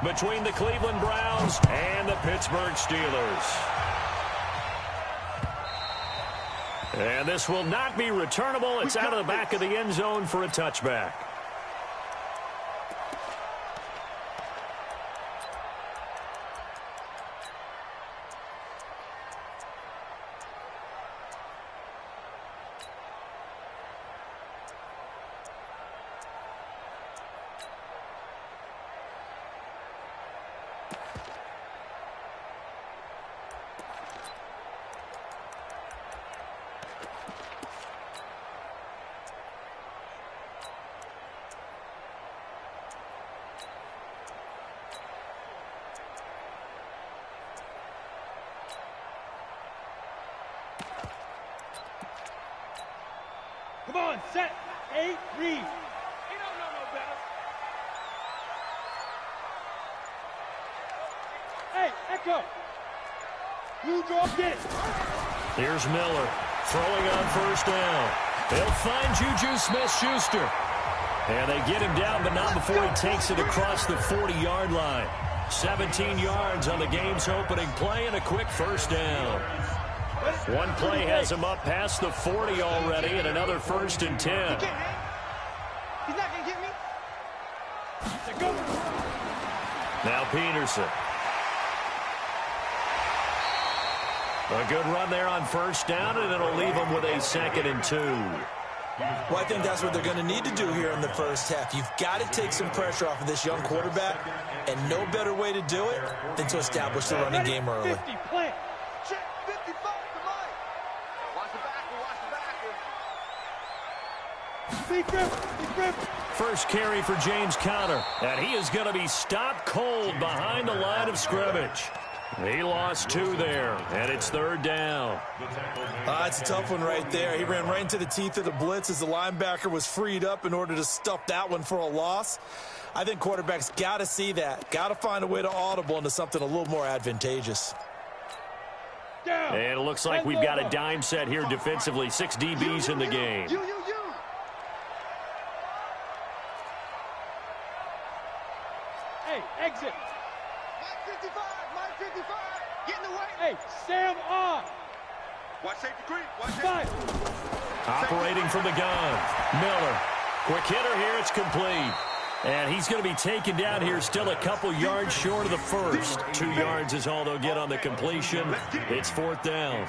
between the Cleveland Browns and the Pittsburgh Steelers. And this will not be returnable. It's out of the back of the end zone for a touchback. Come on, set, 8, read. He don't know no better. Hey, Echo. You drop it. Here's Miller throwing on first down. They'll find Juju Smith-Schuster. And they get him down, but not before he takes it across the 40-yard line. 17 yards on the game's opening play and a quick first down. One play has him up past the 40 already, and another 1st and 10. He's not going to get me. Now Peterson. A good run there on first down, and it'll leave him with a 2nd and 2. Well, I think that's what they're going to need to do here in the first half. You've got to take some pressure off of this young quarterback, and no better way to do it than to establish the running game early. 50, plant. Check 55 to Mike. Watch the back, watch the back. Big grip. First carry for James Conner, and he is going to be stopped cold behind the line of scrimmage. He lost 2 there, and it's 3rd down. It's a tough one right there. He ran right into the teeth of the blitz as the linebacker was freed up in order to stuff that one for a loss. I think quarterbacks got to see that, got to find a way to audible into something a little more advantageous. Down. And it looks like we've got a dime set here defensively. 6 DBs in the game. Hey, exit. Mike 55, Mike 55. Get in the way. Hey, Sam on. Watch safety creep. Watch Five. Operating from the gun. Miller. Quick hitter here. It's complete. And he's going to be taken down here still a couple yards short of the first. 2 yards is all they'll get on the completion. It's 4th down.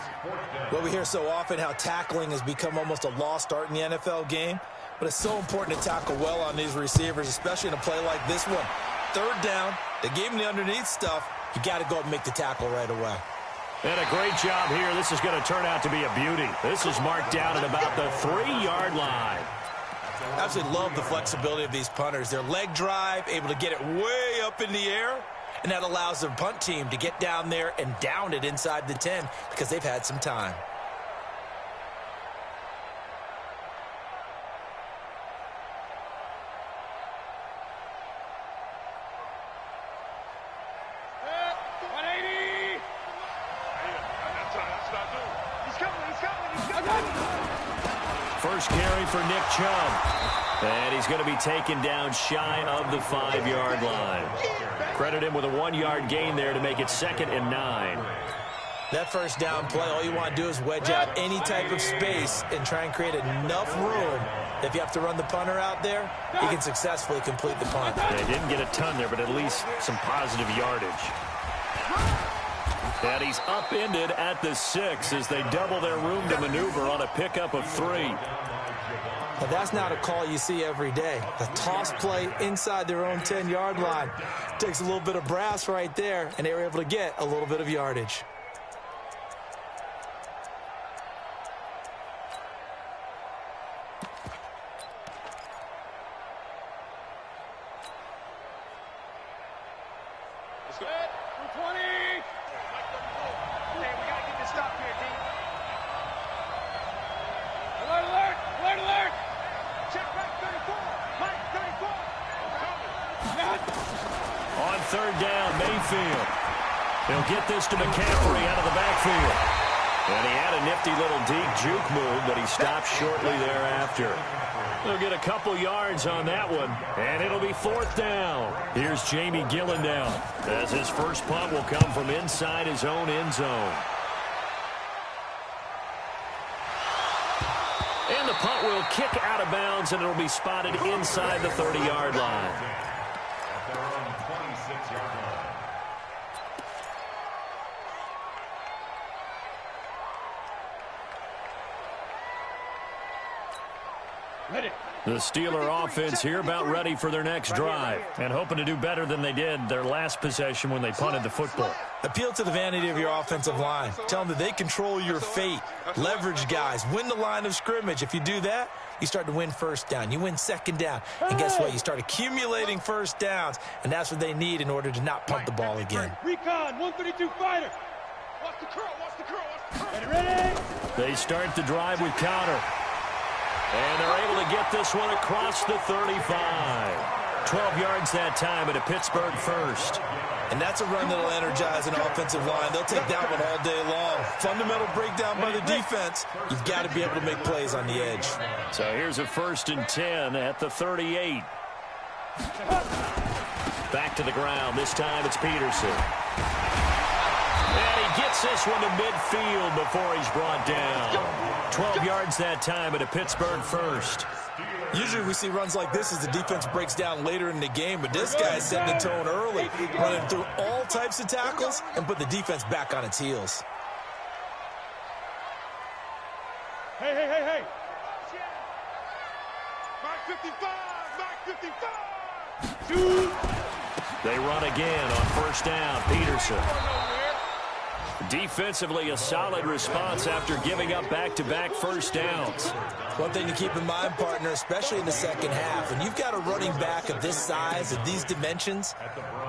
Well, we hear so often how tackling has become almost a lost art in the NFL game. But it's so important to tackle well on these receivers, especially in a play like this one. 3rd down. They gave him the underneath stuff. You got to go and make the tackle right away. And a great job here. This is going to turn out to be a beauty. This is marked down at about the 3-yard line. I absolutely love the flexibility of these punters. Their leg drive, able to get it way up in the air, and that allows their punt team to get down there and down it inside the 10 because they've had some time. First carry for Nick Chubb. And he's going to be taken down shy of the 5-yard line. Credit him with a 1-yard gain there to make it 2nd and 9. That first down play, all you want to do is wedge out any type of space and try and create enough room. If you have to run the punter out there, you can successfully complete the punt. They didn't get a ton there, but at least some positive yardage. And he's upended at the 6 as they double their room to maneuver on a pickup of 3. But that's not a call you see every day. The toss play inside their own 10-yard line takes a little bit of brass right there, and they were able to get a little bit of yardage. Let's go. 220. Hey, we got to get this stop here, D. Alert, alert, alert, alert. Check back 34. Mike, 34. On 3rd down, Mayfield. He'll get this to McCaffrey out of the backfield. And he had a nifty little deep juke move, but he stopped shortly thereafter. He'll get a couple yards on that one, and it'll be 4th down. Here's Jamie Gillen now, as his first punt will come from inside his own end zone. And the punt will kick out of bounds, and it'll be spotted inside the 30-yard line. The Steeler offense here about ready for their next drive and hoping to do better than they did their last possession when they punted the football. Appeal to the vanity of your offensive line. Tell them that they control your fate. Leverage guys. Win the line of scrimmage. If you do that, you start to win first down. You win second down. And guess what? You start accumulating first downs, and that's what they need in order to not punt the ball again. Recon, 132 fighter. Watch the curl, watch the curl, watch the curl. Ready? They start the drive with Connor. And they're able to get this one across the 35. 12 yards that time at a Pittsburgh first. And that's a run that'll energize an offensive line. They'll take that one all day long. Fundamental breakdown by the defense. You've got to be able to make plays on the edge. So here's a 1st and 10 at the 38. Back to the ground. This time it's Peterson. And he gets this one to midfield before he's brought down. 12 yards that time at a Pittsburgh first. Usually we see runs like this as the defense breaks down later in the game, but this guy's setting the tone early, running through all types of tackles and put the defense back on its heels. Hey, hey, hey, hey. Mark 55, Mark 55. 2. They run again on 1st down. Peterson. Defensively, a solid response after giving up back-to-back first downs. One thing to keep in mind, partner, especially in the second half, when you've got a running back of this size, of these dimensions,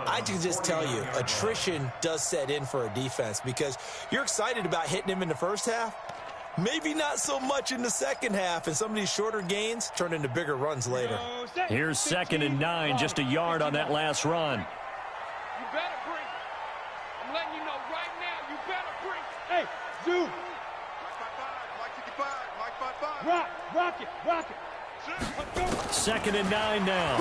I can just tell you, attrition does set in for a defense because you're excited about hitting him in the first half. Maybe not so much in the second half, and some of these shorter gains turn into bigger runs later. Here's 2nd and 9, just a yard on that last run. You better bring. I'm letting you know right now, you better bring. Hey, Zoo. Mike 55, Mike 55. Rock it. 2nd and 9 now.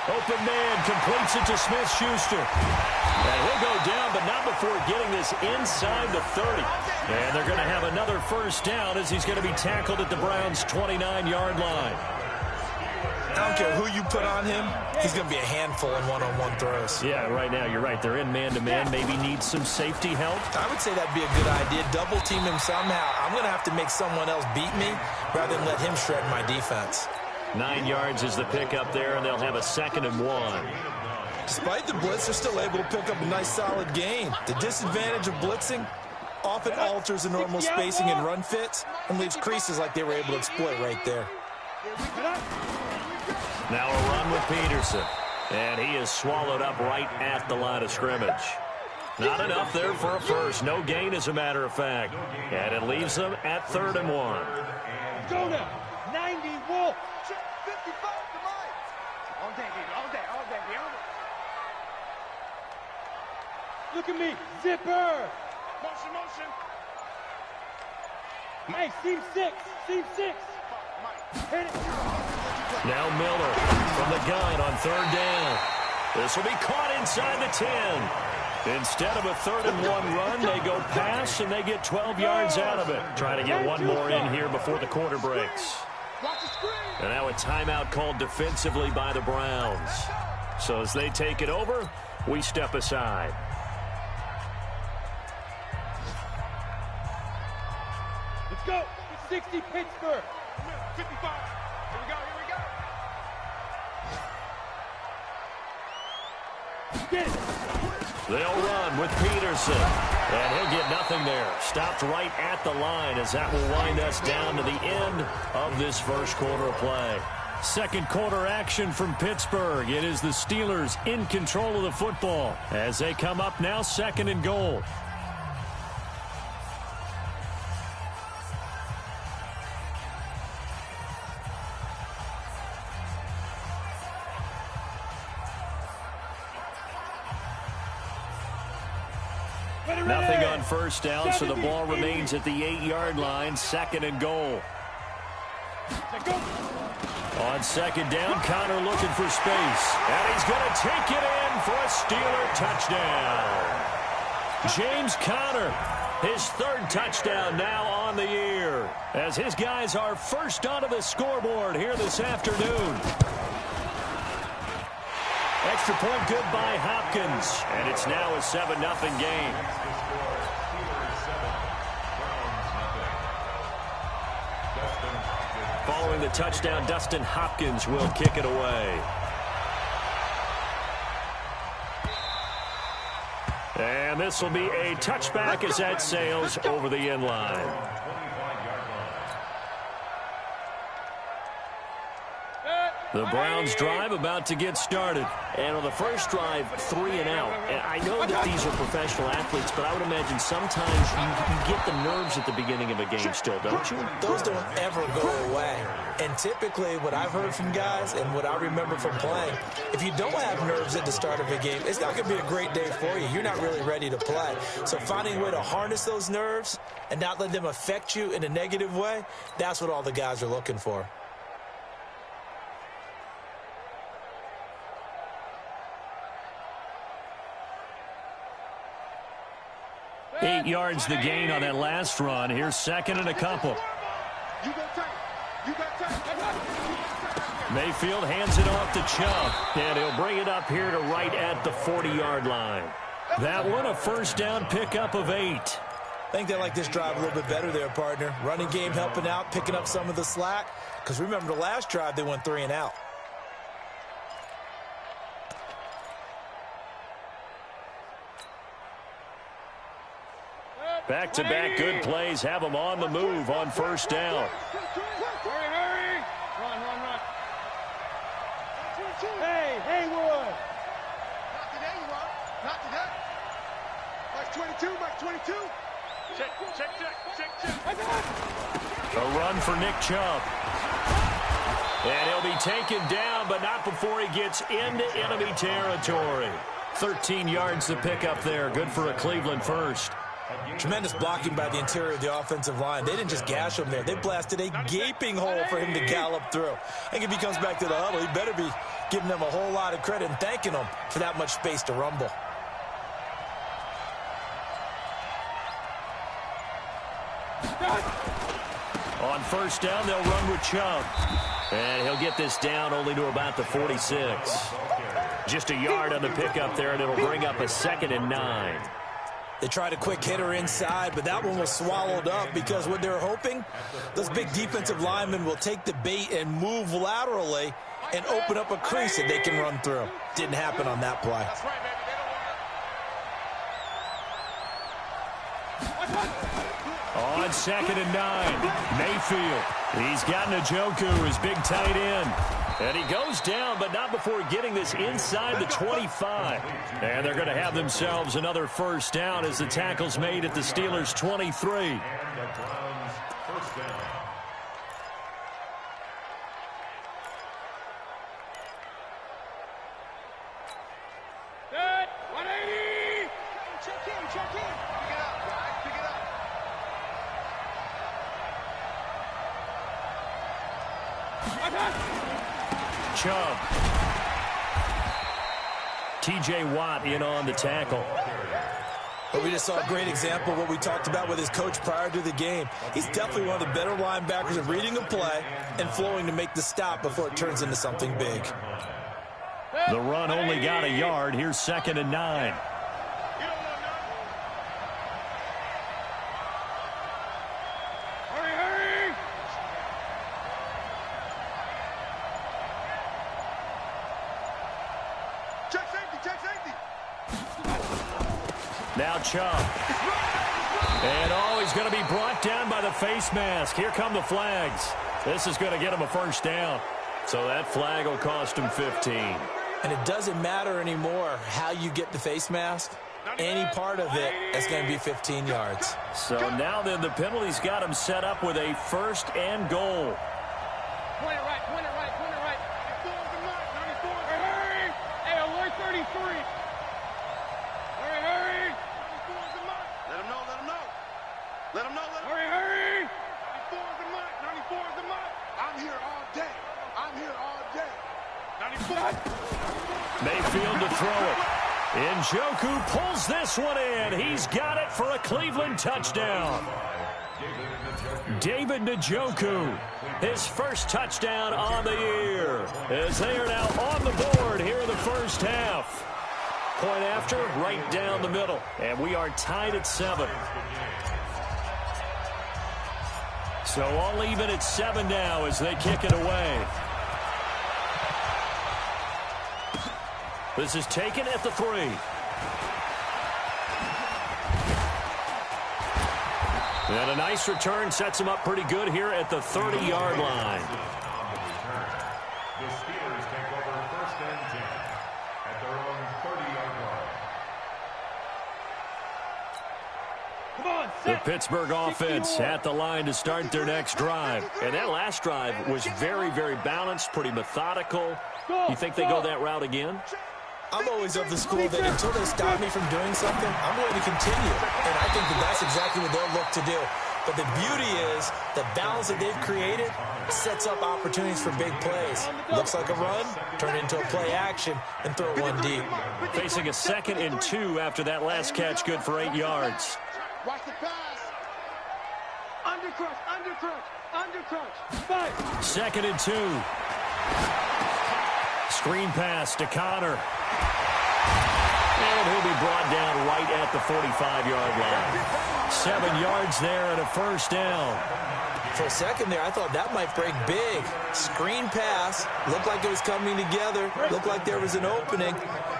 Open man completes it to Smith-Schuster. And he'll go down, but not before getting this inside the 30. And they're going to have another first down as he's going to be tackled at the Browns' 29-yard line. I don't care who you put on him, he's going to be a handful in one-on-one throws. Yeah, right now, you're right. They're in man-to-man. Maybe needs some safety help. I would say that'd be a good idea. Double team him somehow. I'm going to have to make someone else beat me rather than let him shred my defense. 9 yards is the pickup there, and they'll have a 2nd and 1. Despite the blitz, they're still able to pick up a nice, solid gain. The disadvantage of blitzing often alters the normal spacing and run fits and leaves creases like they were able to exploit right there. Now a run with Peterson. And he is swallowed up right at the line of scrimmage. Not enough there for a first. No gain, as a matter of fact. And it leaves them at 3rd and 1. Go now. 90 Wolf. 55 to Mike. All day, baby. All day. Look at me. Zipper. Motion. Hey, seam 6. Hit it. Now Miller from the gun on 3rd down. This will be caught inside the 10. Instead of a 3rd and 1 run, they go pass, and they get 12 yards out of it. Try to get one more in here before the quarter breaks. And now a timeout called defensively by the Browns. So as they take it over, we step aside. Let's go. 60 Pittsburgh. 55. Here we go. Get it. They'll run with Peterson. And he'll get nothing there. Stopped right at the line as that will wind us down to the end of this first quarter of play. Second quarter action from Pittsburgh. It is the Steelers in control of the football as they come up now 2nd and goal. Nothing on first down, so the ball remains at the 8-yard line, 2nd and goal. On 2nd down, Connor looking for space. And he's going to take it in for a Steeler touchdown. James Conner, his 3rd touchdown now on the year, as his guys are first onto the scoreboard here this afternoon. Extra point good by Hopkins, and it's now a 7-0 game. Following the touchdown, Dustin Hopkins will kick it away. And this will be a touchback as that sails over the end line. The Browns drive about to get started. And on the first drive, 3 and out. And I know that these are professional athletes, but I would imagine sometimes you get the nerves at the beginning of a game still, don't you? Those don't ever go away. And typically what I've heard from guys and what I remember from playing, if you don't have nerves at the start of a game, it's not going to be a great day for you. You're not really ready to play. So finding a way to harness those nerves and not let them affect you in a negative way, that's what all the guys are looking for. 8 yards the gain on that last run. Here's 2nd and a couple. Mayfield hands it off to Chubb, and he'll bring it up here to right at the 40-yard line. That one, a first down pickup of 8. I think they like this drive a little bit better there, partner. Running game helping out, picking up some of the slack. Because remember, the last drive, they went 3 and out. Back-to-back good plays have them on the move on first down. Hurry. Run. Hey, Haywood. Not today, you are. Not today. Mike 22. Check. A run for Nick Chubb. And he'll be taken down, but not before he gets into enemy territory. 13 yards to pick up there. Good for a Cleveland first. Tremendous blocking by the interior of the offensive line. They didn't just gash him there. They blasted a gaping hole for him to gallop through. I think if he comes back to the huddle, he better be giving them a whole lot of credit and thanking them for that much space to rumble. On first down, they'll run with Chubb. And he'll get this down only to about the 46. Just a yard on the pickup there, and it'll bring up a 2nd and 9. They tried a quick hitter inside, but that one was swallowed up because what they're hoping, those big defensive linemen will take the bait and move laterally and open up a crease that they can run through. Didn't happen on that play. On 2nd and 9, Mayfield. He's got Njoku, his big tight end. And he goes down, but not before getting this inside the 25. And they're going to have themselves another first down as the tackle's made at the Steelers' 23. Chubb. T.J. Watt in on the tackle. But we just saw a great example of what we talked about with his coach prior to the game. He's definitely one of the better linebackers at reading a play and flowing to make the stop before it turns into something big. The run only got a yard. Here's 2nd and 9. Now Chubb. And he's going to be brought down by the face mask. Here come the flags. This is going to get him a first down. So that flag will cost him 15. And it doesn't matter anymore how you get the face mask. Any part of it, that's going to be 15 yards. So now then, the penalty's got him set up with a 1st and goal. Point it right. 94. Hey, alert 33. Hurry. 94 is the mark. throw it. Njoku pulls this one in. He's got it for a Cleveland touchdown. David Njoku, his first touchdown on the year, as they are now on the board here in the first half. Point after, right down the middle, and we are tied at 7. So all even at 7 now as they kick it away. This is taken at the 3. And a nice return sets him up pretty good here at the 30-yard line. The Steelers take over 1st and 10 at their own 30-yard line. Come on, The Pittsburgh offense at the line to start their next drive. And that last drive was very, very balanced, pretty methodical. You think they go that route again? I'm always of the school that until they stop me from doing something, I'm going to continue. And I think that that's exactly what they'll look to do. But the beauty is the balance that they've created sets up opportunities for big plays. Looks like a run, turn it into a play action, and throw one deep. Facing a 2nd and 2 after that last catch, good for 8 yards. Watch the pass. Undercrunch, undercrunch, undercrunch. 5. 2nd and 2. Screen pass to Connor. And he'll be brought down right at the 45-yard line. 7 yards there and a first down. For a second there, I thought that might break big. Screen pass. Looked like it was coming together. Looked like there was an opening.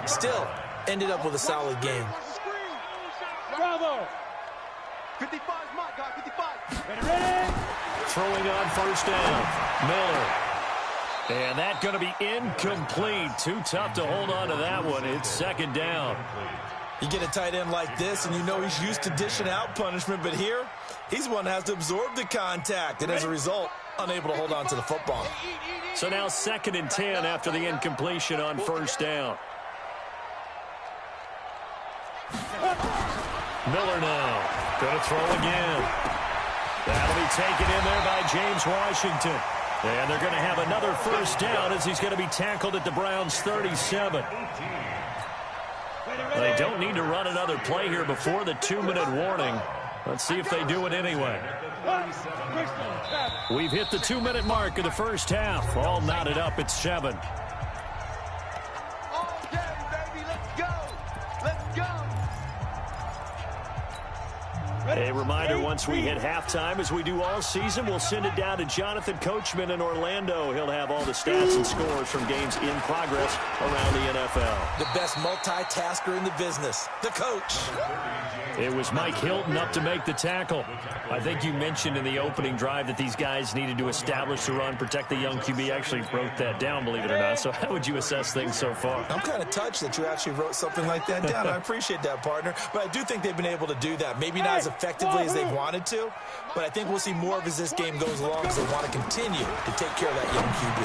Still, ended up with a solid game. Bravo. 55's my guy, 55. Ready? Throwing on first down. Miller. And that going to be incomplete. Too tough to hold on to that one. It's 2nd down. You get a tight end like this, and you know he's used to dishing out punishment, but here, he's one that has to absorb the contact, and as a result, unable to hold on to the football. So now 2nd and 10 after the incompletion on first down. Miller now. Going to throw again. That'll be taken in there by James Washington. And they're going to have another first down as he's going to be tackled at the Browns' 37. They don't need to run another play here before the 2-minute warning. Let's see if they do it anyway. We've hit the 2-minute mark of the first half. All knotted up at 7. All day, baby. Let's go. Let's go. A reminder, once we hit halftime, as we do all season, we'll send it down to Jonathan Coachman in Orlando. He'll have all the stats and scores from games in progress around the NFL. The best multitasker in the business, the coach. It was Mike Hilton up to make the tackle. I think you mentioned in the opening drive that these guys needed to establish the run, protect the young QB. Actually wrote that down, believe it or not. So how would you assess things so far? I'm kind of touched that you actually wrote something like that down. I appreciate that, partner. But I do think they've been able to do that. Maybe not as effectively as they wanted to, but I think we'll see more of as this game goes along because they want to continue to take care of that young QB.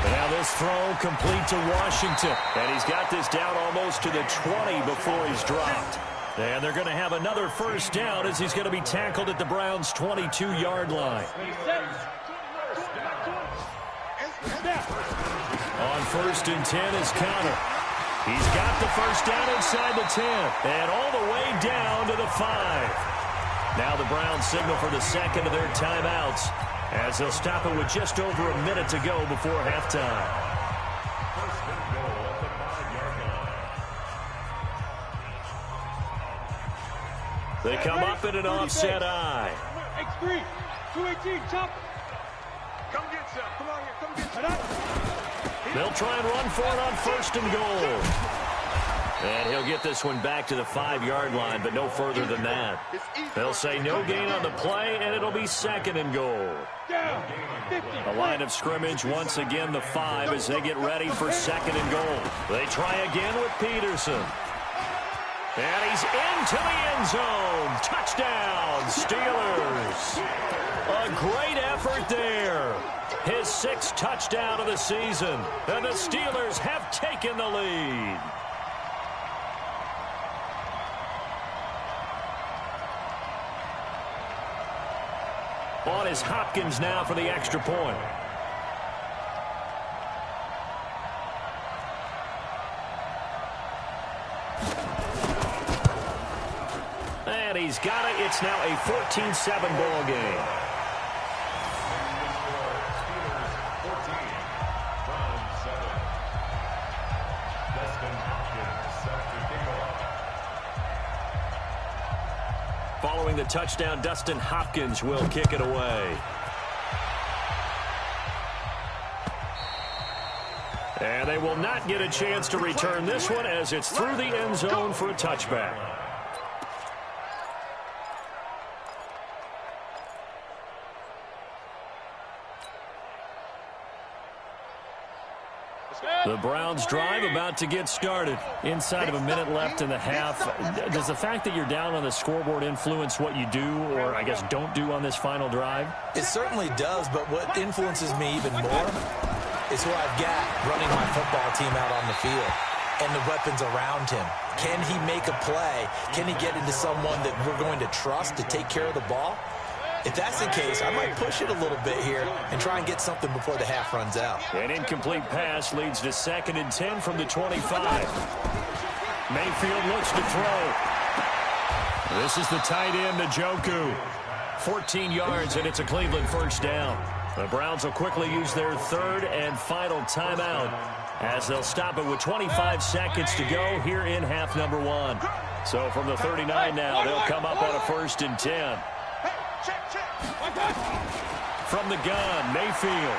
And now this throw complete to Washington. And he's got this down almost to the 20 before he's dropped. And they're going to have another first down as he's going to be tackled at the Browns' 22-yard line. On 1st and 10 is Connor. He's got the first down inside the 10 and all the way down to the 5. Now the Browns signal for the 2nd of their timeouts as they'll stop it with just over a minute to go before halftime. First and goal at the 5-yard line. They come up in an offset eye. X3, 218, chop. Come get some. Come on here. Come get some. They'll try and run for it on 1st and goal. And he'll get this one back to the 5-yard line, but no further than that. They'll say no gain on the play, and it'll be 2nd and goal. Down, 50. The line of scrimmage, once again the 5 as they get ready for 2nd and goal. They try again with Peterson. And he's into the end zone. Touchdown, Steelers. A great effort there. His 6th touchdown of the season. And the Steelers have taken the lead. On is Hopkins now for the extra point. And he's got it. It's now a 14-7 ball game. Following the touchdown, Dustin Hopkins will kick it away. And they will not get a chance to return this one as it's through the end zone for a touchback. The Browns drive about to get started. Inside of a minute left in the half. Does the fact that you're down on the scoreboard influence what you do, or I guess don't do on this final drive? It certainly does, but what influences me even more is who I've got running my football team out on the field and the weapons around him. Can he make a play? Can he get into someone that we're going to trust to take care of the ball? If that's the case, I might push it a little bit here and try and get something before the half runs out. An incomplete pass leads to 2nd and 10 from the 25. Mayfield looks to throw. This is the tight end, Njoku. 14 yards, and it's a Cleveland first down. The Browns will quickly use their 3rd and final timeout as they'll stop it with 25 seconds to go here in half number 1. So from the 39 now, they'll come up on a 1st and 10. From the gun, Mayfield.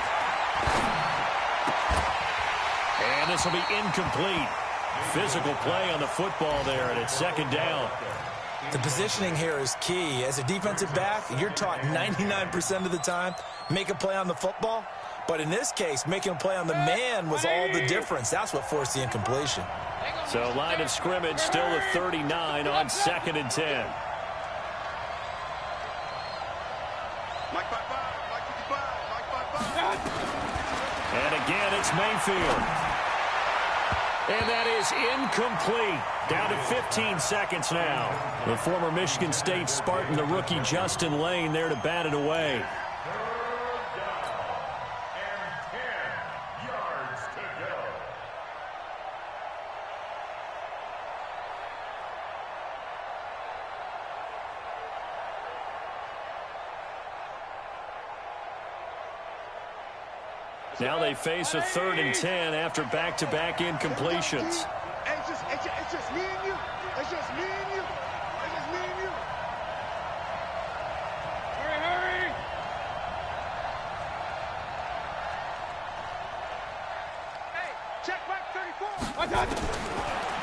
And this will be incomplete. Physical play on the football there, and it's 2nd down. The positioning here is key. As a defensive back, you're taught 99% of the time, make a play on the football. But in this case, making a play on the man was all the difference. That's what forced the incompletion. So line of scrimmage still at 39 on 2nd and 10. And again, it's Mayfield. And that is incomplete. Down to 15 seconds now. The former Michigan State Spartan, the rookie Justin Lane, there to bat it away. Now they face a 3rd and 10 after back-to-back incompletions. It's just me and you. It's just me and you. It's just me and you. Hurry. Hey, check back 34.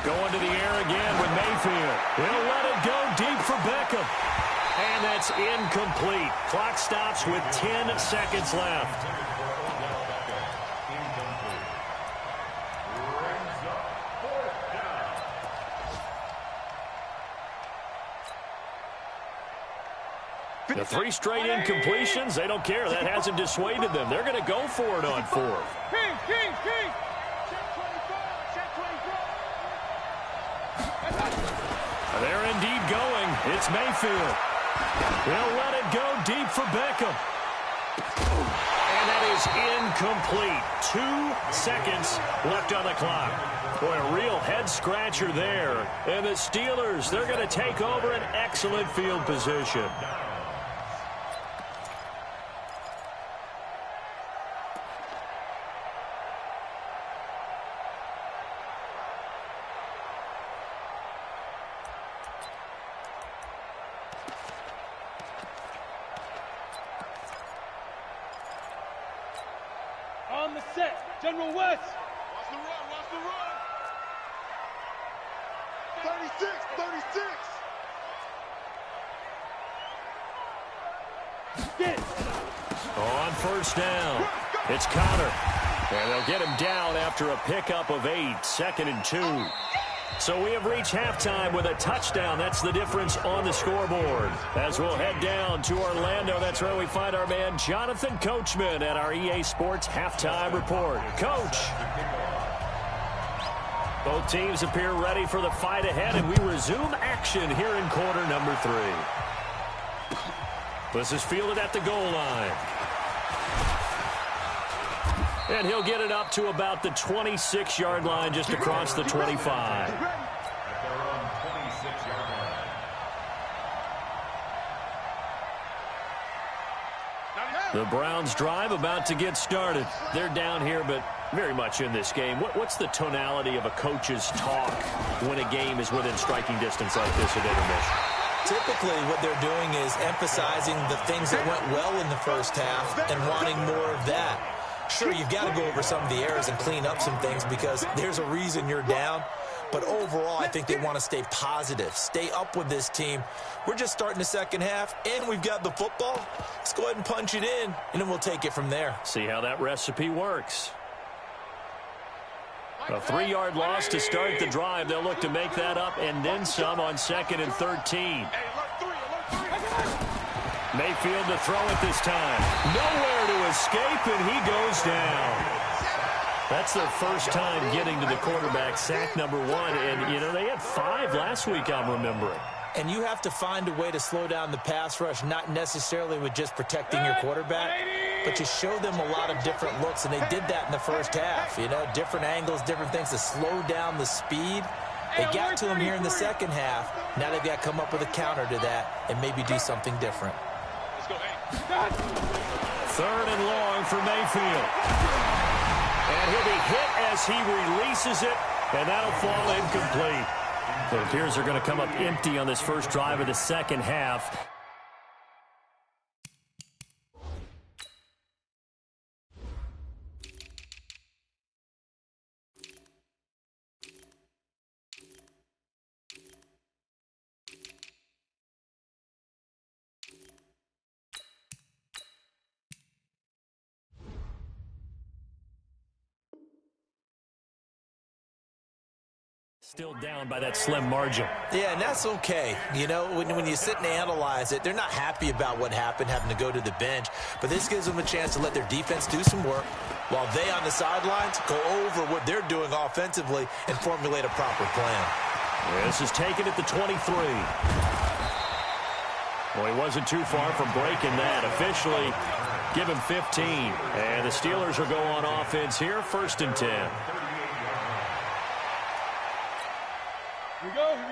Going to the air again with Mayfield. He'll let it go deep for Beckham. And that's incomplete. Clock stops with 10 seconds left. The 3 straight incompletions, they don't care. That hasn't dissuaded them. They're going to go for it on 4th. King. Check 24. They're indeed going. It's Mayfield. They'll let it go deep for Beckham. And that is incomplete. 2 seconds left on the clock. Boy, a real head-scratcher there. And the Steelers, they're going to take over an excellent field position. On the set, General West. Watch the run. 36. Get it. On 1st down, it's Connor. And they'll get him down after a pickup of 8, 2nd and 2. So we have reached halftime with a touchdown. That's the difference on the scoreboard. As we'll head down to Orlando, that's where we find our man Jonathan Coachman at our EA Sports Halftime Report. Coach. Both teams appear ready for the fight ahead, and we resume action here in quarter number 3. This is fielded at the goal line. And he'll get it up to about the 26-yard line just across the 25. The Browns drive about to get started. They're down here, but very much in this game. What's the tonality of a coach's talk when a game is within striking distance like this at intermission? Typically, what they're doing is emphasizing the things that went well in the first half and wanting more of that. Sure, you've got to go over some of the errors and clean up some things because there's a reason you're down. But overall, I think they want to stay positive, stay up with this team. We're just starting the second half, and we've got the football. Let's go ahead and punch it in, and then we'll take it from there. See how that recipe works. A 3-yard loss to start the drive. They'll look to make that up and then some on 2nd and 13. Mayfield to throw it this time. Nowhere to escape, and he goes down. That's their first time getting to the quarterback, sack number 1. And, you know, they had 5 last week, I'm remembering. And you have to find a way to slow down the pass rush, not necessarily with just protecting your quarterback, but you show them a lot of different looks, and they did that in the first half. You know, different angles, different things to slow down the speed. They got to him here in the second half. Now they've got to come up with a counter to that and maybe do something different. 3rd and long for Mayfield. And he'll be hit as he releases it, and that'll fall incomplete. It appears they're going to come up empty on this first drive of the second half. Still down by that slim margin. Yeah, and that's okay. You know, when you sit and analyze it, they're not happy about what happened, having to go to the bench. But this gives them a chance to let their defense do some work while they on the sidelines go over what they're doing offensively and formulate a proper plan. Yeah, this is taken at the 23. Well, he wasn't too far from breaking that. Officially, give him 15. And the Steelers will go on offense here, 1st and 10.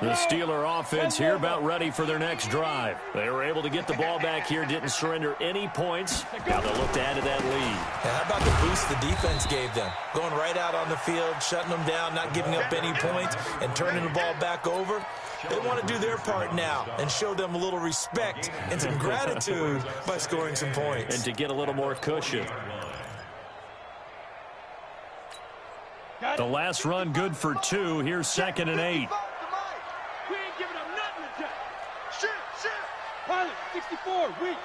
The Steeler offense here about ready for their next drive. They were able to get the ball back here, didn't surrender any points. Now they'll look to add to that lead. And how about the boost the defense gave them? Going right out on the field, shutting them down, not giving up any points, and turning the ball back over. They want to do their part now and show them a little respect and some gratitude by scoring some points. And to get a little more cushion. The last run good for 2. Here's 2nd and 8. We ain't giving them nothing today. Shoot. Pilot, 64, weak.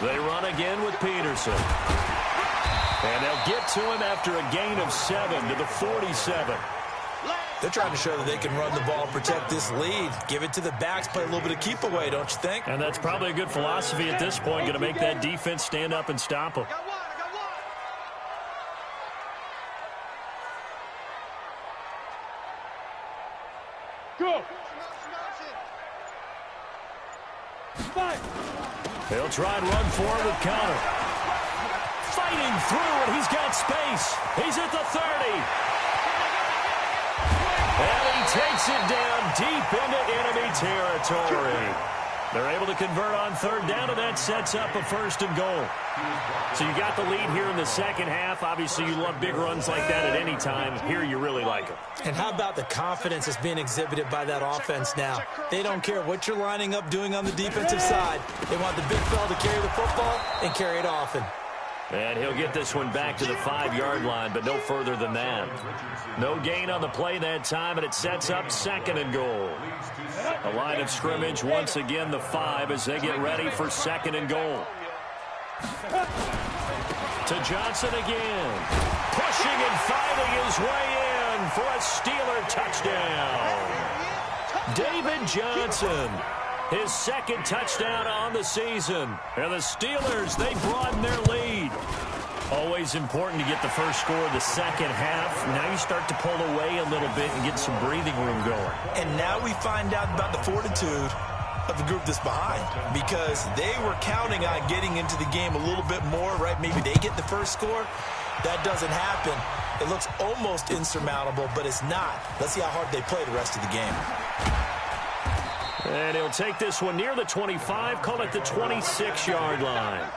They run again with Peterson. And they'll get to him after a gain of 7 to the 47. They're trying to show that they can run the ball, protect this lead, give it to the backs, play a little bit of keep away, don't you think? And that's probably a good philosophy at this point, going to make that defense stand up and stop them. Go. They'll try and run forward with counter. Fighting through, and he's got space. He's at the 30. And he takes it down deep into enemy territory. They're able to convert on 3rd down, and that sets up a 1st and goal. So you got the lead here in the second half. Obviously, you love big runs like that at any time. Here, you really like them. And how about the confidence that's being exhibited by that offense now? They don't care what you're lining up doing on the defensive side. They want the big fella to carry the football and carry it often. And he'll get this one back to the 5-yard line, but no further than that. No gain on the play that time, and it sets up 2nd and goal. The line of scrimmage, once again, the 5 as they get ready for 2nd and goal. To Johnson again. Pushing and fighting his way in for a Steeler touchdown. David Johnson. His 2nd touchdown on the season. And the Steelers, they broaden their lead. Always important to get the first score of the second half. Now you start to pull away a little bit and get some breathing room going. And now we find out about the fortitude of the group that's behind, because they were counting on getting into the game a little bit more, right? Maybe they get the first score. That doesn't happen. It looks almost insurmountable, but it's not. Let's see how hard they play the rest of the game. And he'll take this one near the 25, call it the 26-yard line.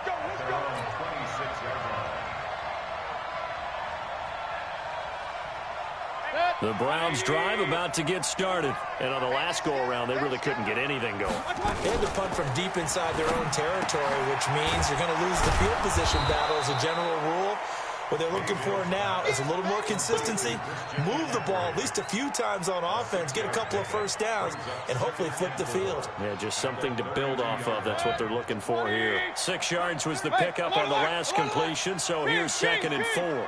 The Browns drive about to get started. And on the last go-around, they really couldn't get anything going. They had to punt from deep inside their own territory, which means you're going to lose the field position battle as a general rule. What they're looking for now is a little more consistency, move the ball at least a few times on offense, get a couple of first downs, and hopefully flip the field. Yeah, just something to build off of. That's what they're looking for here. 6 yards was the pickup on the last completion, so here's 2nd and 4.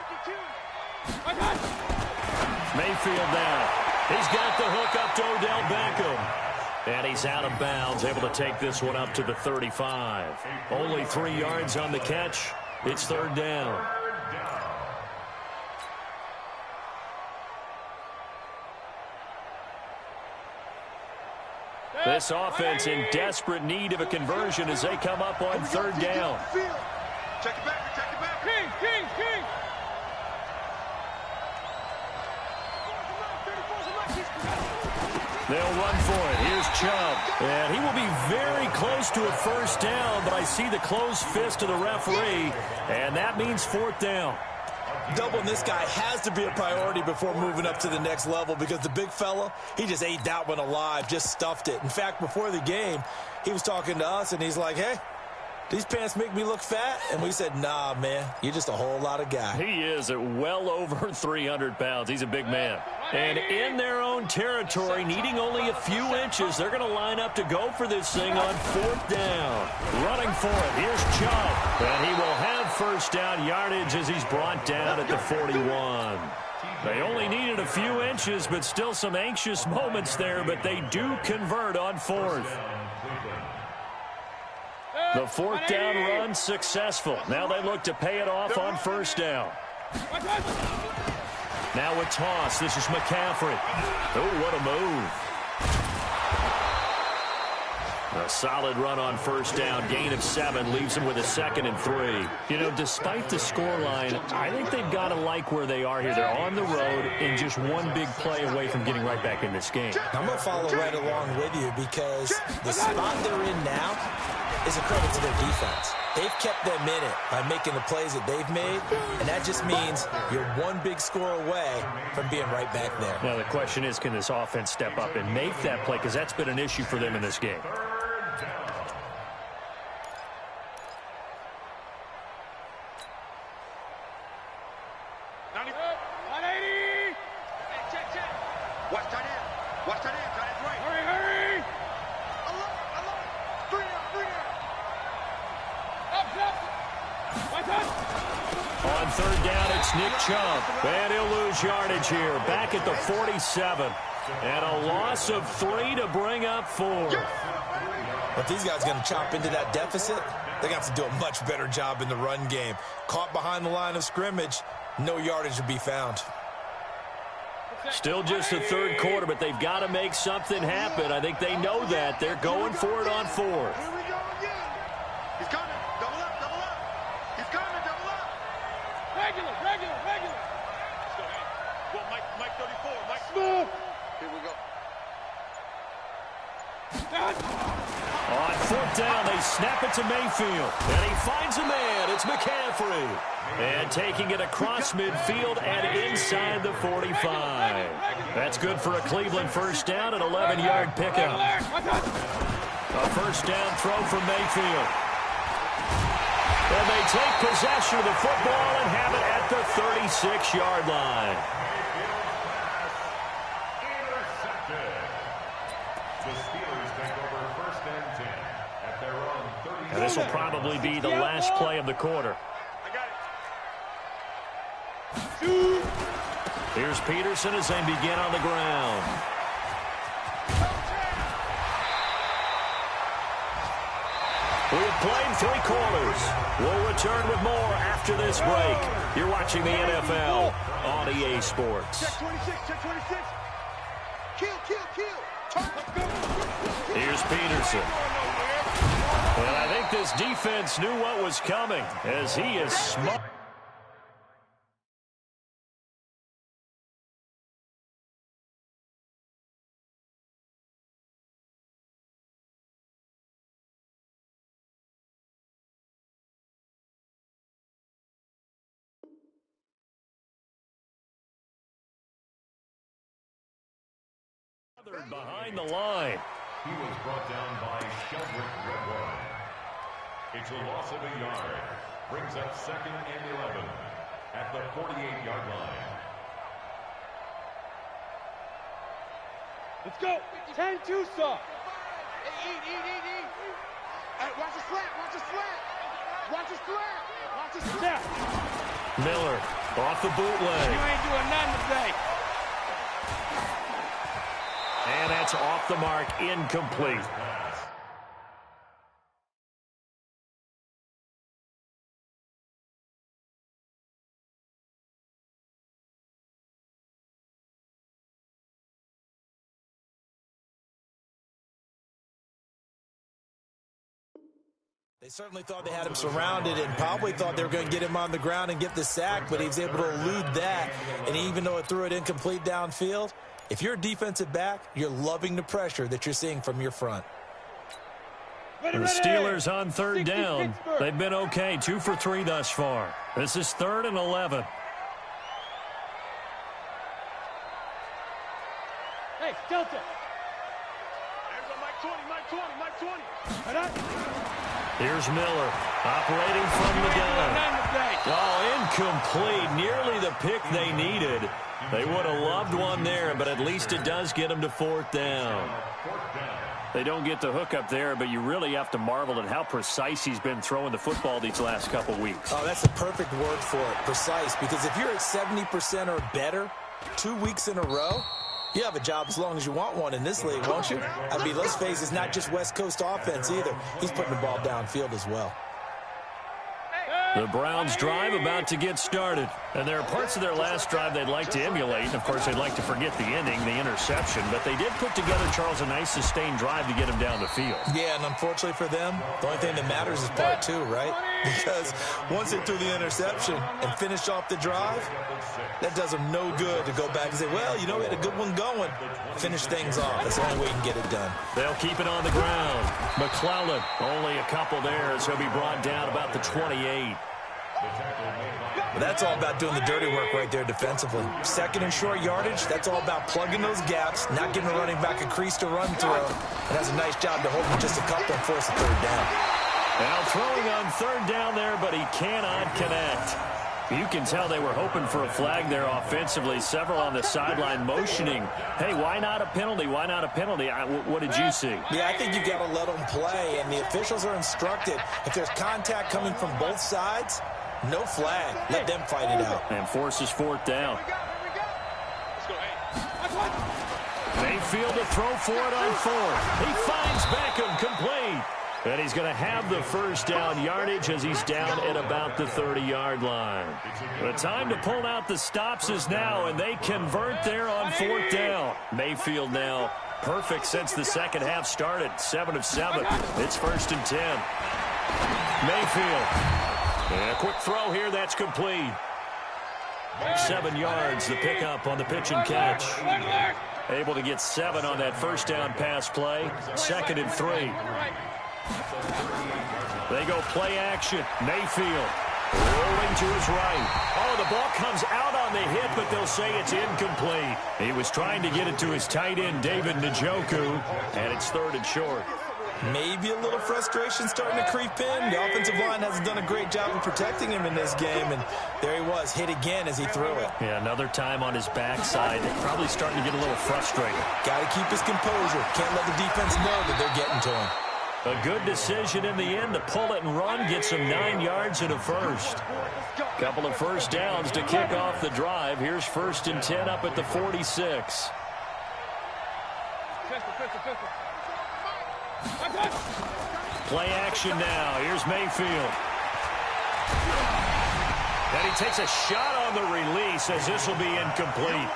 Mayfield now. He's got the hook up to Odell Beckham. And he's out of bounds, able to take this one up to the 35. Only 3 yards on the catch. It's 3rd down. This offense in desperate need of a conversion as they come up on 3rd down. Check it back, check it back. King. They'll run for it. Here's Chubb. And he will be very close to a first down, but I see the closed fist of the referee, and that means 4th down. Doubling this guy has to be a priority before moving up to the next level because the big fella, he just ate that one alive, just stuffed it. In fact, before the game, he was talking to us, and he's like, hey, these pants make me look fat? And we said, nah, man, you're just a whole lot of guy. He is at well over 300 pounds. He's a big man. And in their own territory, needing only a few inches, they're going to line up to go for this thing on 4th down. Running for it. Here's Chubb. And he will have first down yardage as he's brought down at the 41. They only needed a few inches, but still some anxious moments there, but they do convert on 4th. The 4th down run successful. Now they look to pay it off on 1st down. Now a toss. This is McCaffrey. Oh, what a move. A solid run on 1st down. Gain of 7 leaves them with a 2nd and 3. You know, despite the scoreline, I think they've got to like where they are here. They're on the road and just one big play away from getting right back in this game. I'm going to follow right along with you because the spot they're in now is a credit to their defense. They've kept them in it by making the plays that they've made, and that just means you're one big score away from being right back there. Now, the question is, can this offense step up and make that play? Because that's been an issue for them in this game. On 3rd down, it's Nick Chubb. And he'll lose yardage here. Back at the 47. And a loss of 3 to bring up 4. If these guys are going to chop into that deficit, they're going to have to do a much better job in the run game. Caught behind the line of scrimmage, no yardage to be found. Still just the 3rd quarter, but they've got to make something happen. I think they know that. They're going for it on 4th. Here we go again. He's coming. Double up. He's coming. Double up. Regular. Let's go, man. Well, Mike 34. Mike smooth. Here we go. On 4th down, they snap it to Mayfield. And he finds a man. It's McCaffrey. And taking it across midfield and inside the 45. That's good for a Cleveland first down, an 11-yard pickup. A first down throw from Mayfield. And they take possession of the football and have it at the 36-yard line. And this will probably be the last play of the quarter. Here's Peterson as they begin on the ground. We have played 3 quarters. We'll return with more after this break. You're watching the NFL on EA Sports. Check 26, check 26. Kill. Here's Peterson. And I think this defense knew what was coming as he is smart. Gathered behind the line. He was brought down by Sheldrick Redwood. It's a loss of a yard. Brings up 2nd and 11 at the 48-yard line. Let's go. 10-2, sir. Hey, eat. Hey, watch the slant. Watch the slant. Miller off the bootleg. You ain't doing nothing today. And that's off the mark, incomplete. They certainly thought they had him surrounded and probably thought they were going to get him on the ground and get the sack, but he was able to elude that. And even though it threw it incomplete downfield, if you're a defensive back, you're loving the pressure that you're seeing from your front. The Steelers on 3rd down. They've been okay, 2 for 3 thus far. This is 3rd and 11. Hey, Delta. There's a Mike 20. Here's Miller operating from the gun. Oh, incomplete. Nearly the pick they needed. They would have loved one there, but at least it does get them to 4th down. They don't get the hook up there, but you really have to marvel at how precise he's been throwing the football these last couple weeks. Oh, that's a perfect word for it, precise, because if you're at 70% or better 2 weeks in a row, you have a job as long as you want one in this league, won't you? I mean, let's face it, it's not just West Coast offense either. He's putting the ball downfield as well. The Browns' drive about to get started. And there are parts of their last drive they'd like to emulate. And, of course, they'd like to forget the ending, the interception. But they did put together, Charles, a nice sustained drive to get him down the field. Yeah, and unfortunately for them, the only thing that matters is part 2, right? Because once they threw the interception and finished off the drive, that does them no good to go back and say, well, you know, we had a good one going. Finish things off. That's the only way you can get it done. They'll keep it on the ground. McClellan, only a couple there as he'll be brought down about the 28. But that's all about doing the dirty work right there defensively. 2nd and short yardage, that's all about plugging those gaps, not giving a running back a crease to run through. And does a nice job to hold him just a couple and force a 3rd down. Now throwing on 3rd down there, but he cannot connect. You can tell they were hoping for a flag there offensively. Several on the sideline motioning. Hey, why not a penalty? Why not a penalty? What did you see? Yeah, I think you've got to let them play, and the officials are instructed. If there's contact coming from both sides, no flag. Let them fight it out. And forces 4th down. Mayfield to throw for it on 4th. He finds Beckham complete. And he's going to have the 1st down yardage as he's down at about the 30-yard line. The time to pull out the stops is now, and they convert there on 4th down. Mayfield now perfect since the second half started. 7 of 7. It's 1st and 10. Mayfield. And a quick throw here, that's complete. 7 yards, the pickup on the pitch and catch. Able to get 7 on that 1st down pass play. 2nd and 3. They go play action. Mayfield rolling to his right. Oh, the ball comes out on the hit, but they'll say it's incomplete. He was trying to get it to his tight end, David Njoku, and it's 3rd and short. Maybe a little frustration starting to creep in. The offensive line hasn't done a great job of protecting him in this game, and there he was, hit again as he threw it. Yeah, another time on his backside. Probably starting to get a little frustrated. Got to keep his composure. Can't let the defense know that they're getting to him. A good decision in the end to pull it and run, gets him 9 yards and a 1st. Couple of 1st downs to kick off the drive. Here's 1st and 10 up at the 46. Play action now. Here's Mayfield. And he takes a shot on the release as this will be incomplete.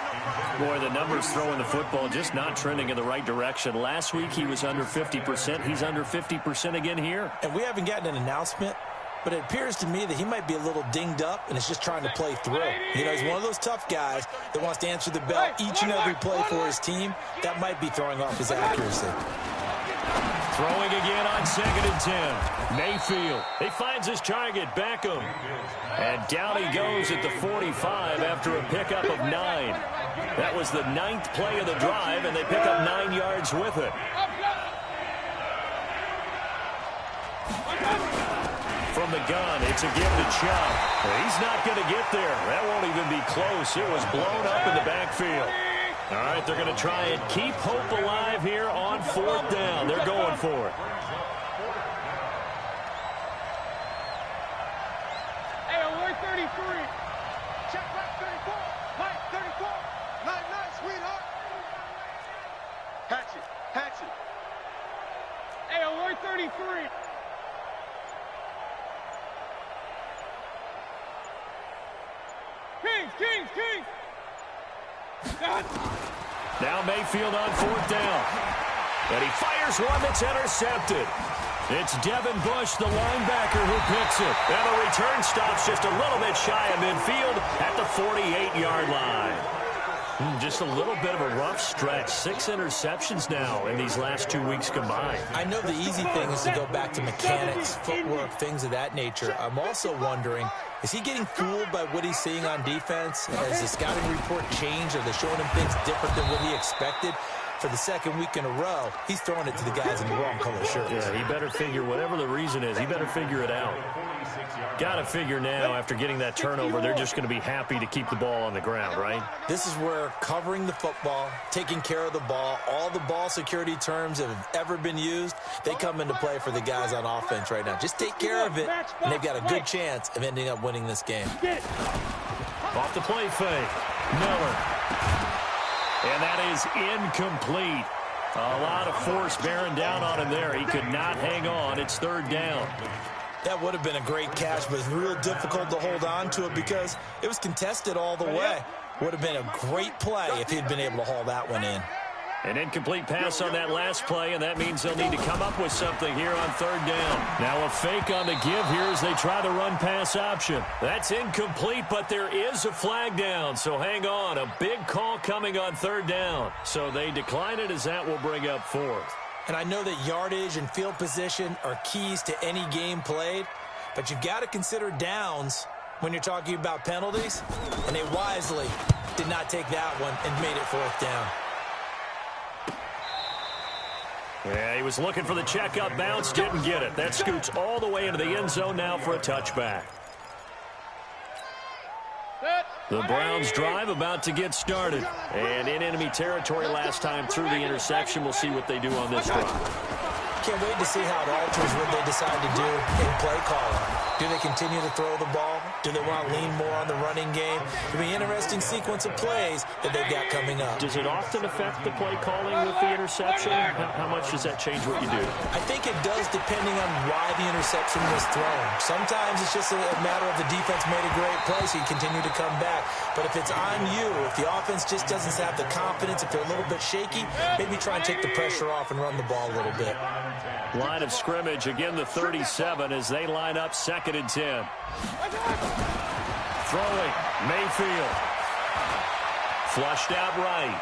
Boy, the numbers throwing the football just not trending in the right direction. Last week he was under 50%. He's under 50% again here. And we haven't gotten an announcement, but it appears to me that he might be a little dinged up and is just trying to play through. You know, he's one of those tough guys that wants to answer the bell each and every play for his team. That might be throwing off his accuracy. Throwing again on 2nd and 10. Mayfield. He finds his target, Beckham. And down he goes at the 45 after a pickup of 9. That was the 9th play of the drive, and they pick up 9 yards with it. From the gun, it's a give to Chubb. He's not going to get there. That won't even be close. It was blown up in the backfield. All right, they're going to try and keep hope alive here on 4th down. They're going for it. Hey, alert 33. Check back 34. Mike 34. Night, night, sweetheart. Hatchet, hatchet. Hey, alert 33. Kings. Now Mayfield on 4th down. And he fires one that's intercepted. It's Devin Bush, the linebacker, who picks it. And the return stops just a little bit shy of midfield at the 48-yard line. Just a little bit of a rough stretch. 6 interceptions now in these last 2 weeks combined. I know the easy thing is to go back to mechanics, footwork, things of that nature. I'm also wondering, is he getting fooled by what he's seeing on defense? Has the scouting report changed? Are they showing him things different than what he expected? For the 2nd week in a row, he's throwing it to the guys in the wrong color shirts. Yeah, he better figure, whatever the reason is, he better figure it out. Got to figure now, after getting that turnover, they're just going to be happy to keep the ball on the ground, right? This is where covering the football, taking care of the ball, all the ball security terms that have ever been used, they come into play for the guys on offense right now. Just take care of it, and they've got a good chance of ending up winning this game. Off the play fake. Miller. And that is incomplete. A lot of force bearing down on him there. He could not hang on. It's 3rd down. That would have been a great catch, but it's real difficult to hold on to it because it was contested all the way. Would have been a great play if he'd been able to haul that one in. An incomplete pass on that last play, and that means they'll need to come up with something here on 3rd down. Now a fake on the give here as they try the run-pass option. That's incomplete, but there is a flag down, so hang on. A big call coming on 3rd down. So they decline it as that will bring up 4th. And I know that yardage and field position are keys to any game played, but you've got to consider downs when you're talking about penalties, and they wisely did not take that one and made it 4th down. Yeah, he was looking for the checkup bounce, didn't get it. That scoots all the way into the end zone now for a touchback. The Browns drive about to get started. And in enemy territory last time through the interception. We'll see what they do on this drive. Can't wait to see how it alters what they decide to do in play calling. Do they continue to throw the ball? Do they want to lean more on the running game? It'll be an interesting sequence of plays that they've got coming up. Does it often affect the play calling with the interception? How much does that change what you do? I think it does depending on why the interception was thrown. Sometimes it's just a matter of the defense made a great play, so you continue to come back. But if it's on you, if the offense just doesn't have the confidence, if they're a little bit shaky, maybe try and take the pressure off and run the ball a little bit. Line of scrimmage, again the 37 as they line up 2nd and 10. Throwing, Mayfield. Flushed out right.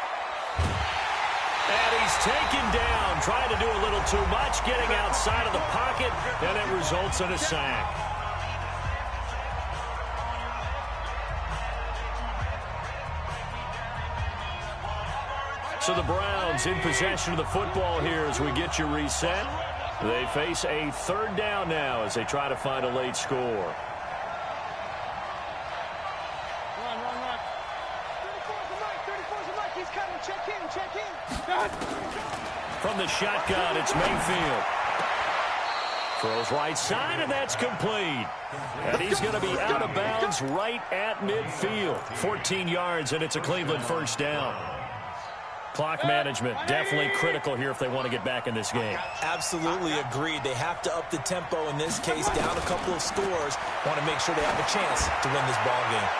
And he's taken down, trying to do a little too much, getting outside of the pocket, and it results in a sack. So the Browns in possession of the football here as we get you reset. They face a 3rd down now as they try to find a late score. Run. 34's a Mike. He's coming. Check in. From the shotgun, it's Mayfield. Throws right side, and that's complete. And he's going to be out of bounds right at midfield. 14 yards, and it's a Cleveland 1st down. Clock management, definitely critical here if they want to get back in this game. Absolutely agreed. They have to up the tempo in this case, down a couple of scores. Want to make sure they have a chance to win this ball game.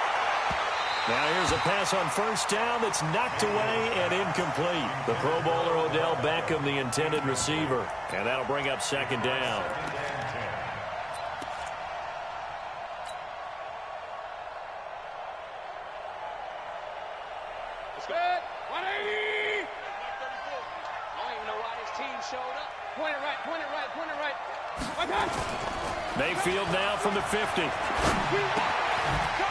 Now here's a pass on 1st down that's knocked away and incomplete. The Pro Bowler Odell Beckham, the intended receiver. And that'll bring up 2nd down. Let's go. 180. I don't even know why this team showed up. Point it right, point it right, point it right. Okay. Mayfield now from the 50.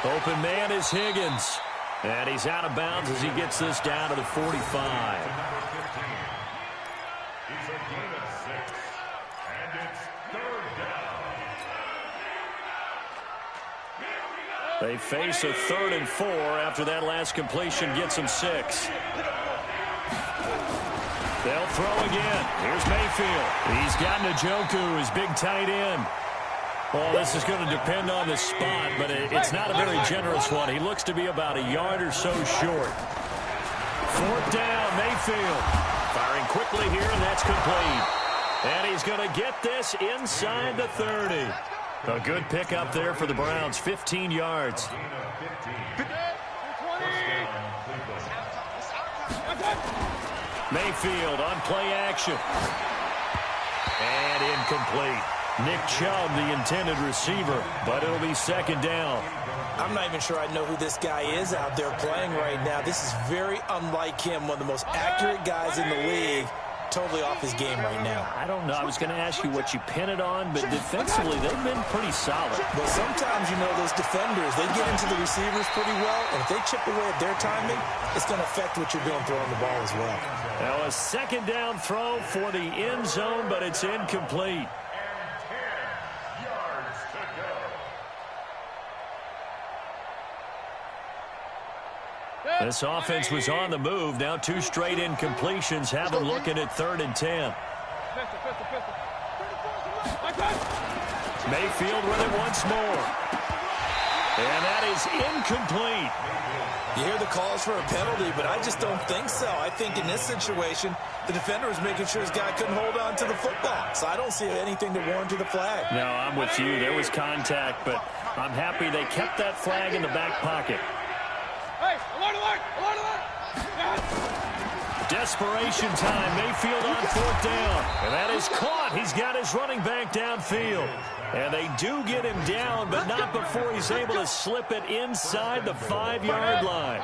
Open man is Higgins. And he's out of bounds as he gets this down to the 45. It's a gain of 6. And it's 3rd down. They face a 3rd and 4 after that last completion gets them 6. They'll throw again. Here's Mayfield. He's got Njoku, his big tight end. Well, this is going to depend on the spot, but it's not a very generous one. He looks to be about a yard or so short. 4th down, Mayfield. Firing quickly here, and that's complete. And he's going to get this inside the 30. A good pickup there for the Browns, 15 yards. Mayfield on play action. And incomplete. Nick Chubb, the intended receiver, but it'll be 2nd down. I'm not even sure I know who this guy is out there playing right now. This is very unlike him, one of the most accurate guys in the league. Totally off his game right now. I don't know. I was going to ask you what you pin it on, but defensively, they've been pretty solid. Well, sometimes, you know, those defenders, they get into the receivers pretty well, and if they chip away at their timing, it's going to affect what you're doing throwing the ball as well. Now a 2nd down throw for the end zone, but it's incomplete. This offense was on the move. Now 2 straight incompletions have them looking at 3rd and 10. Mayfield with it once more. And that is incomplete. You hear the calls for a penalty, but I just don't think so. I think in this situation, the defender was making sure his guy couldn't hold on to the football. So I don't see anything to warrant the flag. No, I'm with you. There was contact, but I'm happy they kept that flag in the back pocket. Hey, alert, alert, alert, alert. Desperation time. Mayfield on 4th down. And that is caught. He's got his running back downfield. And they do get him down, but not before he's able to slip it inside the 5-yard line.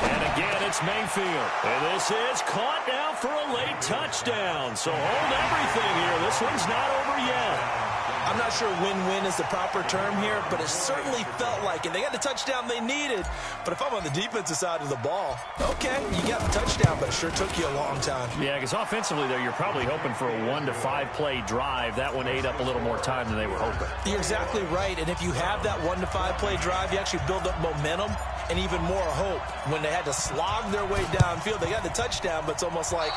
And again, it's Mayfield. And this is caught now for a late touchdown. So hold everything here. This one's not over yet. I'm not sure win-win is the proper term here, but it certainly felt like it. They got the touchdown they needed, but if I'm on the defensive side of the ball, okay, you got the touchdown, but it sure took you a long time. Yeah, because offensively there, you're probably hoping for a 1 to 5 play drive. That one ate up a little more time than they were hoping. You're exactly right, and if you have that 1 to 5 play drive, you actually build up momentum and even more hope. When they had to slog their way downfield, they got the touchdown, but it's almost like,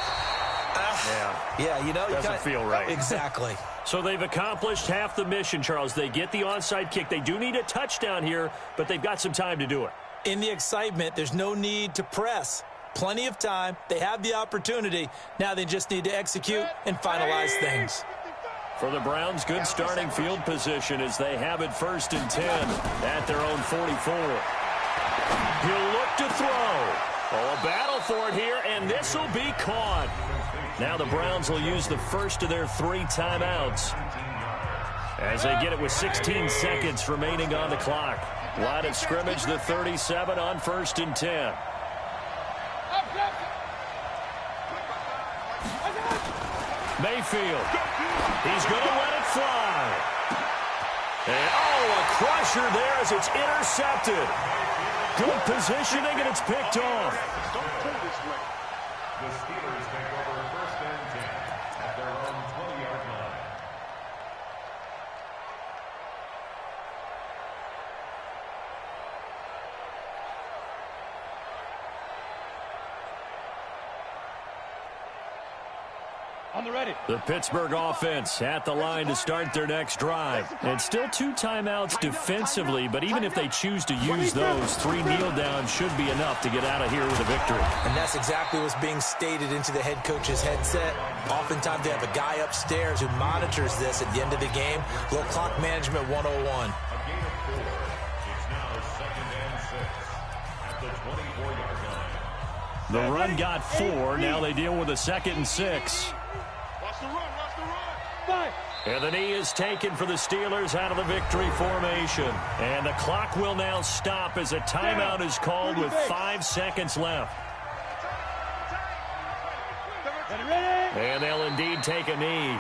yeah, you know, doesn't feel right. Exactly. So they've accomplished half the mission, Charles. They get the onside kick. They do need a touchdown here, but they've got some time to do it. In the excitement, there's no need to press. Plenty of time. They have the opportunity. Now they just need to execute and finalize things. For the Browns, good starting field position as they have it 1st and 10 at their own 44. He'll look to throw. Oh, a battle for it here, and this will be caught. Now the Browns will use the first of their 3 timeouts as they get it with 16 seconds remaining on the clock. Line of scrimmage, the 37 on 1st and 10. Mayfield. He's going to let it fly. And, a crusher there as it's intercepted. Good positioning, and it's picked off. The Steelers take over 1st and 10 at their own 20-yard line. On the ready. The Pittsburgh offense at the line to start their next drive. And still 2 timeouts defensively, but even if they choose to use those, 3 kneel downs should be enough to get out of here with a victory. And that's exactly what's being stated into the head coach's headset. Oftentimes they have a guy upstairs who monitors this at the end of the game. A little clock management 101. A gain of 4. It's now 2nd and 6 at the 24-yard line. The run got 4. Now they deal with a 2nd and 6. Watch the run, watch the run. 5. And the knee is taken for the Steelers out of the victory formation. And the clock will now stop as a timeout is called with 5 seconds left. And they'll indeed take a knee.